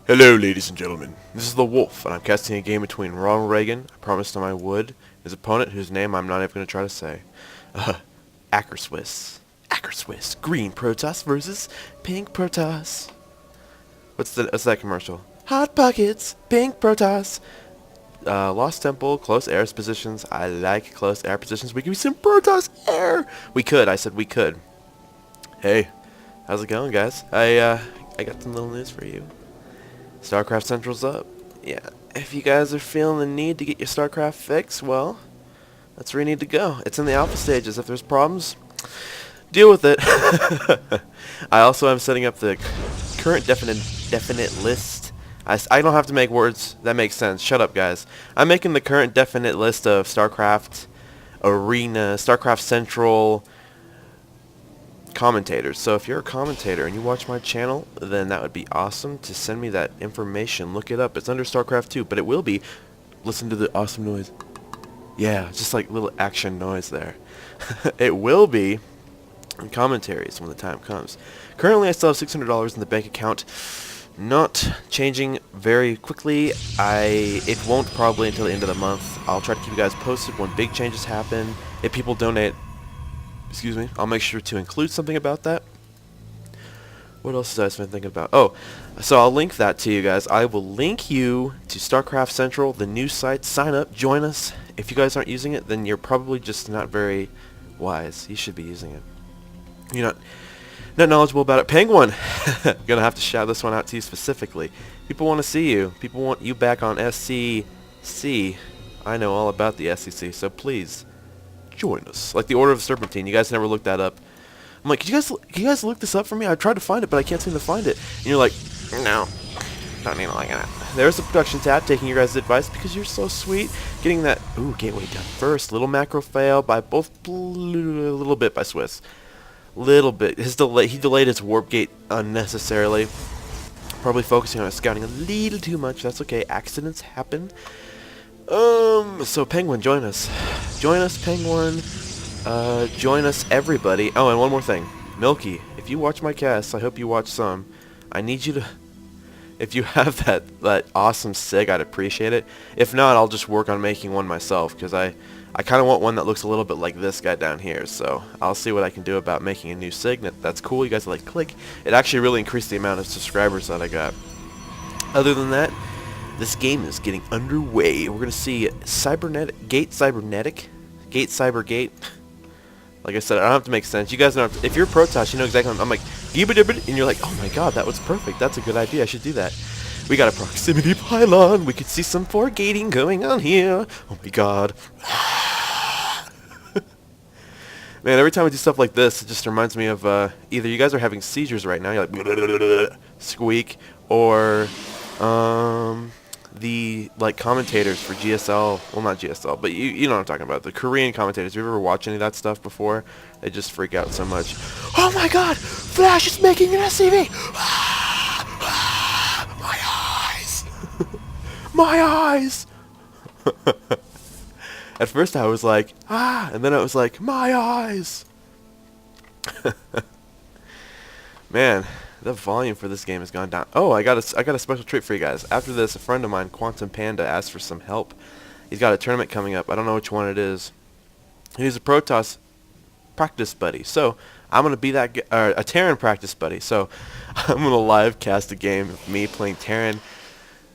Hello, ladies and gentlemen. This is the Wolf, and I'm casting a game between RonaldRayGun, I promised him I would, his opponent, whose name I'm not even going to try to say. AcerKSWISS. AcerKSWISS. Green Protoss versus Pink Protoss. What's that commercial? Hot Pockets, Pink Protoss. Lost Temple, close air positions. I like close air positions. We can be some Protoss air. We could. I said we could. Hey, how's it going, guys? I got some little news for you. StarCraft Central's up. Yeah, if you guys are feeling the need to get your StarCraft fixed, well, that's where you need to go. It's in the alpha stages. If there's problems, deal with it. I also am setting up the current definite list. I don't have to make words that make sense. Shut up, guys. I'm making the current definite list of StarCraft Arena, StarCraft Central commentators. So if you're a commentator and you watch my channel, then that would be awesome to send me that information. Look it up. It's under StarCraft 2, but it will be. Listen to the awesome noise. Yeah, just like little action noise there. It will be in commentaries when the time comes. Currently, I still have $600 in the bank account. Not changing very quickly. It won't probably until the end of the month. I'll try to keep you guys posted when big changes happen. If people donate, excuse me, I'll make sure to include something about that. What else have I been thinking about? Oh, so I'll link that to you guys. I will link you to StarCraft Central, the new site. Sign up, join us. If you guys aren't using it, then you're probably just not very wise. You should be using it. You're not knowledgeable about it. Penguin! Gonna have to shout this one out to you specifically. People want to see you. People want you back on SCC. I know all about the SCC, so please join us. Like the Order of the Serpentine. You guys never looked that up. I'm like, can you guys look this up for me? I tried to find it, but I can't seem to find it. And you're like, no, don't need to look at it. There's the production tab, taking your guys' advice because you're so sweet. Getting that, ooh, gateway done first. Little macro fail by both, a little bit by Swiss. Little bit. He delayed his warp gate unnecessarily. Probably focusing on his scouting a little too much. That's okay. Accidents happen. So Penguin, join us. Join us, Penguin. Join us, everybody. Oh, and one more thing. Milky, if you watch my cast, I hope you watch some. I need you to, if you have that awesome SIG, I'd appreciate it. If not, I'll just work on making one myself, because I kind of want one that looks a little bit like this guy down here. So I'll see what I can do about making a new SIG. That's cool. You guys are like, click. It actually really increased the amount of subscribers that I got. Other than that, this game is getting underway. We're going to see Cybergate. Like I said, I don't have to make sense. You guys know, if you're Protoss, you know exactly what I'm like, and you're like, oh my god, that was perfect. That's a good idea. I should do that. We got a proximity pylon. We could see some gating going on here. Oh my god. Man, every time I do stuff like this, it just reminds me of either you guys are having seizures right now, you're like, squeak, or the commentators for GSL, well, not GSL, but you know what I'm talking about, the Korean commentators. Have you ever watched any of that stuff before? They just freak out so much. Oh my god, Flash is making an SCV. My eyes. My eyes. At first I was like, and then I was like, my eyes. Man, the volume for this game has gone down. Oh, I got a special treat for you guys. After this, a friend of mine, Quantum Panda, asked for some help. He's got a tournament coming up. I don't know which one it is. He's a Protoss practice buddy. So I'm gonna be that a Terran practice buddy. So I'm gonna live cast a game of me playing Terran.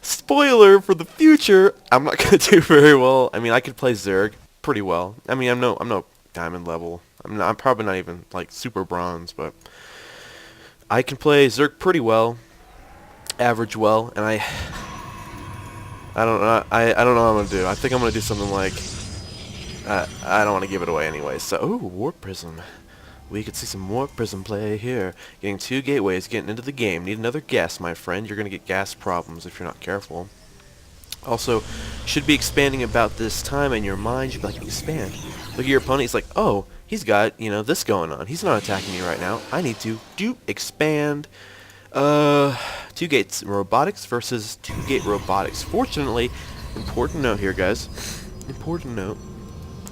Spoiler for the future, I'm not gonna do very well. I mean, I could play Zerg pretty well. I mean, I'm no diamond level. I'm probably not even like super bronze, but I can play Zerg pretty well, average well, and I don't know. I don't know what I'm gonna do. I think I'm gonna do something like I don't want to give it away anyway. So, ooh, Warp Prism. We could see some Warp Prism play here. Getting 2 gateways, getting into the game. Need another gas, my friend. You're gonna get gas problems if you're not careful. Also, should be expanding about this time in your mind. You'd be like, expand. Look at your opponent. He's like, oh, he's got, this going on. He's not attacking me right now. I need to expand. 2 gates robotics versus 2 gate robotics. Fortunately, important note here, guys. Important note.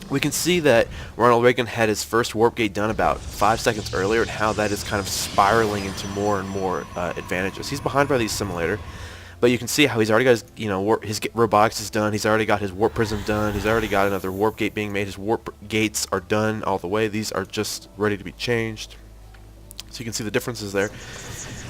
We can see that RonaldRayGun had his first warp gate done about 5 seconds earlier, and how that is kind of spiraling into more and more advantages. He's behind by the assimilator, But you can see how he's already got his, his robotics is done. He's already got his warp prism done. He's already got another warp gate being made. His warp gates are done all the way. These are just ready to be changed. So you can see the differences there.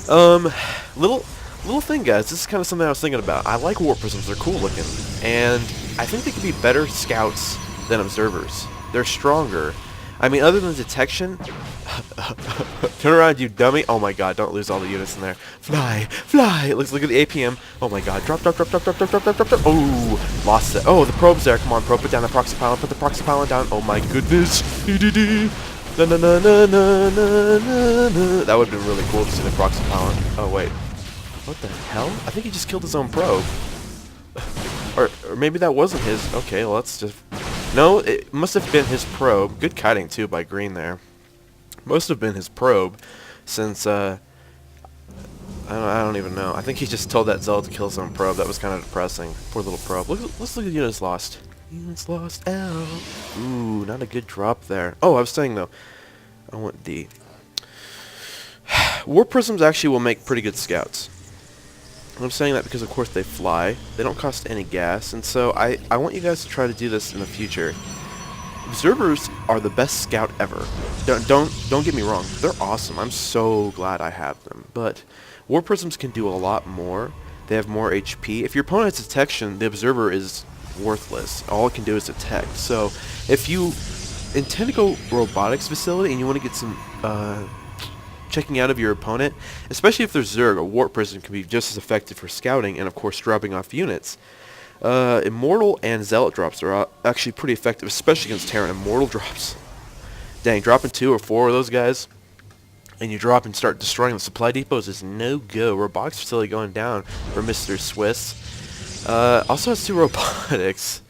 Little thing, guys. This is kind of something I was thinking about. I like warp prisms. They're cool looking, and I think they could be better scouts than observers. They're stronger. I mean, other than detection. Turn around, you dummy. Oh my god, don't lose all the units in there. Fly, fly. Let's look at the APM. Oh my god, drop. Oh, lost it. Oh, the probe's there. Come on, probe, put down the proxy pylon. Put the proxy pylon down. Oh my goodness. That would have been really cool to see the proxy pylon. Oh wait. What the hell? I think he just killed his own probe. Or maybe that wasn't his. Okay, well, let's just... No, it must have been his probe. Good kiting, too, by Green there. Must have been his probe, since, I don't even know. I think he just told that Zealot to kill his own probe. That was kind of depressing. Poor little probe. Let's look at units lost. Units lost out. Ooh, not a good drop there. Oh, I was saying, though. I want D. Warp prisms actually will make pretty good scouts. And I'm saying that because, of course, they fly. They don't cost any gas, and so I want you guys to try to do this in the future. Observers are the best scout ever. Don't get me wrong. They're awesome. I'm so glad I have them. But warp prisms can do a lot more. They have more HP. If your opponent has detection, the observer is worthless. All it can do is detect. So if you intend to go robotics facility and you want to get some checking out of your opponent, especially if there's Zerg, a warp prism can be just as effective for scouting and, of course, dropping off units. Immortal and Zealot drops are actually pretty effective, especially against Terran. Immortal drops. Dang, dropping 2 or 4 of those guys, and you drop and start destroying the supply depots is no-go. Robotics facility going down for Mr. Swiss. Also has 2 robotics.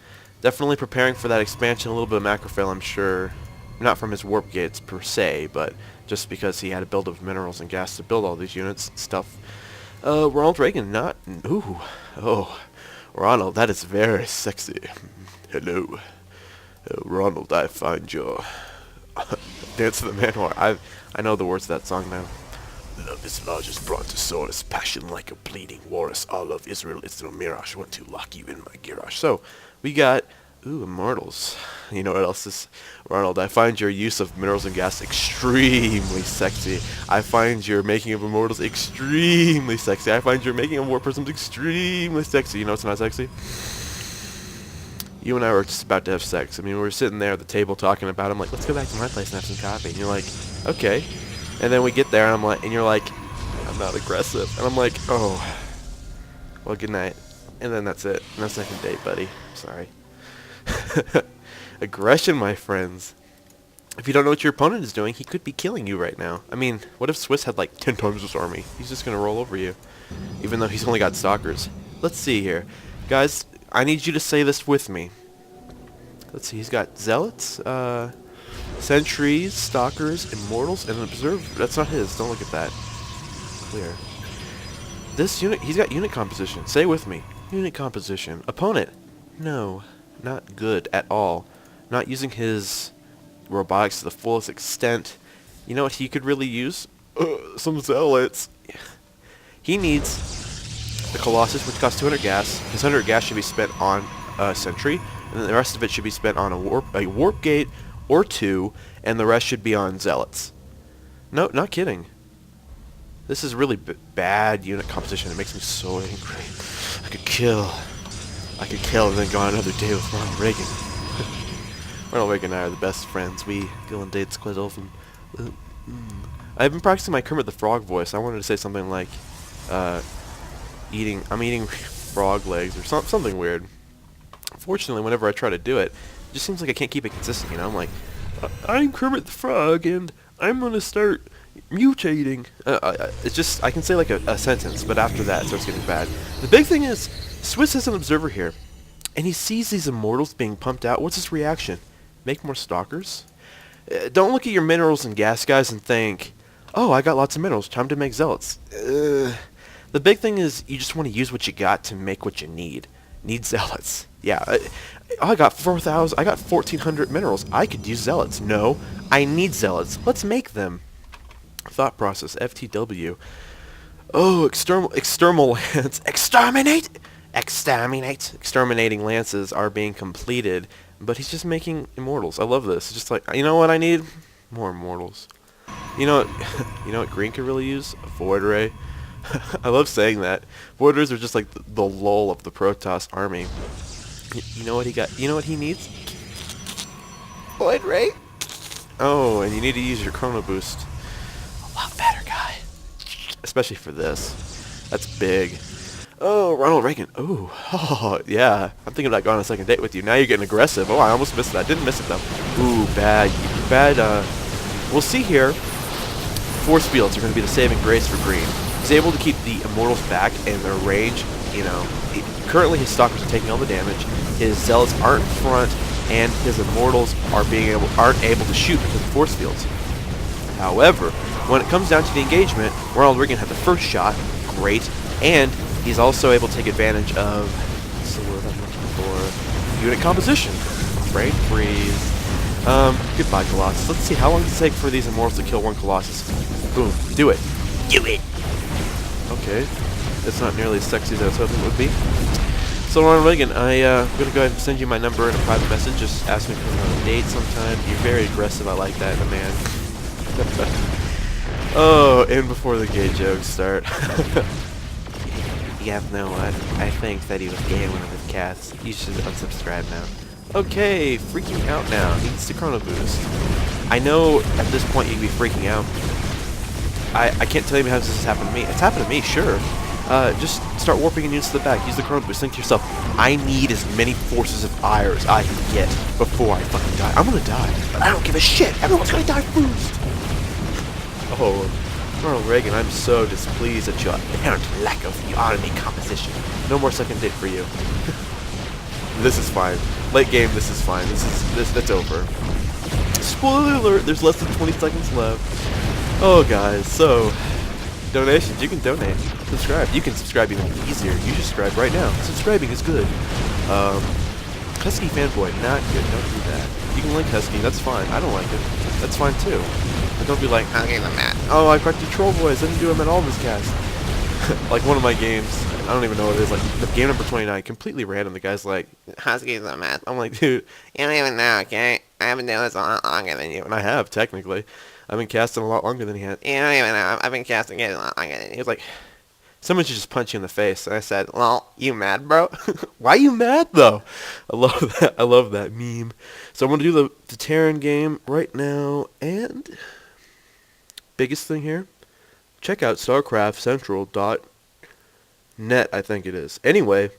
Definitely preparing for that expansion. A little bit of macrophil, I'm sure. Not from his warp gates, per se, but just because he had a build of minerals and gas to build all these units and stuff. RonaldRayGun, not... Ooh. Oh. Ronald, that is very sexy. Hello. Ronald, I find your... Dance of the Manwar. I know the words of that song now. Love is largest brontosaurus, passion like a bleeding walrus. All of Israel is no mirage. Want to lock you in my garage. So, we got... Ooh, immortals. You know what else is... Ronald, I find your use of minerals and gas extremely sexy. I find your making of immortals extremely sexy. I find your making of warp prisms extremely sexy. You know what's not sexy? You and I were just about to have sex. I mean, we were sitting there at the table talking about it. I'm like, let's go back to my place and have some coffee. And you're like, okay. And then we get there and I'm like, and you're like, I'm not aggressive. And I'm like, oh. Well, good night. And then that's it. No second date, buddy. Sorry. Aggression, my friends. If you don't know what your opponent is doing, he could be killing you right now. I mean, what if Swiss had like 10 times his army? He's just going to roll over you, even though he's only got stalkers. Let's see here. Guys, I need you to say this with me. Let's see, he's got zealots, sentries, stalkers, immortals, and an observer. That's not his. Don't look at that. Clear. This unit, he's got unit composition. Say it with me. Unit composition. Opponent. No. Not good at all. Not using his robotics to the fullest extent. You know what he could really use? Some zealots. He needs the Colossus, which costs 200 gas. His 100 gas should be spent on a sentry, and then the rest of it should be spent on a warp gate or 2, and the rest should be on zealots. No, not kidding. This is really bad unit composition. It makes me so angry. I could kill and then go on another day with RonaldRayGun. RonaldRayGun and I are the best friends. We go on dates quite often. I've been practicing my Kermit the Frog voice. I wanted to say something like, I'm eating frog legs or something weird. Fortunately, whenever I try to do it, it just seems like I can't keep it consistent. You know, I'm like, I'm Kermit the Frog and I'm gonna start mutating. It's just, I can say like a sentence, but after that it starts getting bad. The big thing is, Swiss has an observer here, and he sees these immortals being pumped out. What's his reaction? Make more stalkers? Don't look at your minerals and gas guys and think, oh, I got lots of minerals, time to make zealots. The big thing is, you just want to use what you got to make what you need. Need zealots. Yeah, I got 4,000, I got 1,400 minerals. I could use zealots. No, I need zealots. Let's make them. Thought process, FTW. Oh, external lance. Exterminate! Exterminate! Exterminating lances are being completed, but he's just making immortals. I love this. It's just like, you know what I need? More immortals. You know what, you know what Green could really use? A void ray. I love saying that. Void rays are just like the lull of the Protoss army. You know what he got? You know what he needs? Void ray. Oh, and you need to use your chrono boost. A lot better, guy. Especially for this. That's big. Oh, RonaldRayGun. Oh, yeah. I'm thinking about going on a second date with you. Now you're getting aggressive. Oh, I almost missed that. Didn't miss it, though. Ooh, bad. Bad, we'll see here. Force fields are going to be the saving grace for Green. He's able to keep the Immortals back and their range, you know. Currently, his Stalkers are taking all the damage. His Zealots aren't in front, and his Immortals aren't able to shoot because of the Force fields. However, when it comes down to the engagement, RonaldRayGun had the first shot. Great. And he's also able to take advantage of, what's the word I'm looking for? Unit composition. Brain freeze. Goodbye, Colossus. Let's see, how long does it take for these Immortals to kill one Colossus? Boom. Do it. Do it! Okay. It's not nearly as sexy as I was hoping it would be. So, RonaldRayGun, I'm going to go ahead and send you my number in a private message. Just ask me for a date sometime. You're very aggressive. I like that in a man. Oh, and before the gay jokes start. Yeah, no, I think that he was gay in one of his casts. You should unsubscribe now. Okay, freaking out now. Needs to chrono boost. I know at this point you'd be freaking out. I can't tell you how this has happened to me. It's happened to me, sure. Just start warping in units to the back. Use the chrono boost. Think to yourself, I need as many forces of ire as I can get before I fucking die. I'm gonna die, but I don't give a shit. Everyone's gonna die first. Oh, RonaldRayGun, I'm so displeased at your apparent lack of the army composition. No more second date for you. This is fine. Late game, this is fine. That's over. Spoiler alert, there's less than 20 seconds left. Oh, guys, so donations, you can donate. Subscribe. You can subscribe even easier. You should subscribe right now. Subscribing is good. Husky fanboy, not good. Don't do that. You can like Husky, that's fine. I don't like it. That's fine too. But don't be like, I'll give them that. Oh, I cracked the troll voice. I didn't do him at all in this cast. Like one of my games, I don't even know what it is, like the game number 29, completely random. The guy's like, Husky's the man. I'm like, dude, you don't even know, okay? I haven't done this a lot longer than you. And I have, technically. I've been casting a lot longer than he had. You don't even know. I've been casting it a lot longer than you. He was like, someone should just punch you in the face. And I said, well, you mad, bro? Why you mad, though? I love that. I love that meme. So I'm going to do the Terran game right now. And biggest thing here, check out StarCraftCentral.net, I think it is. Anyway,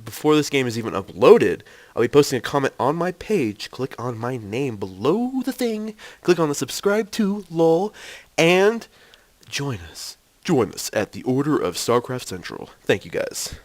before this game is even uploaded, I'll be posting a comment on my page. Click on my name below the thing. Click on the subscribe to, lol, and join us. Join us at the Order of StarCraft Central. Thank you, guys.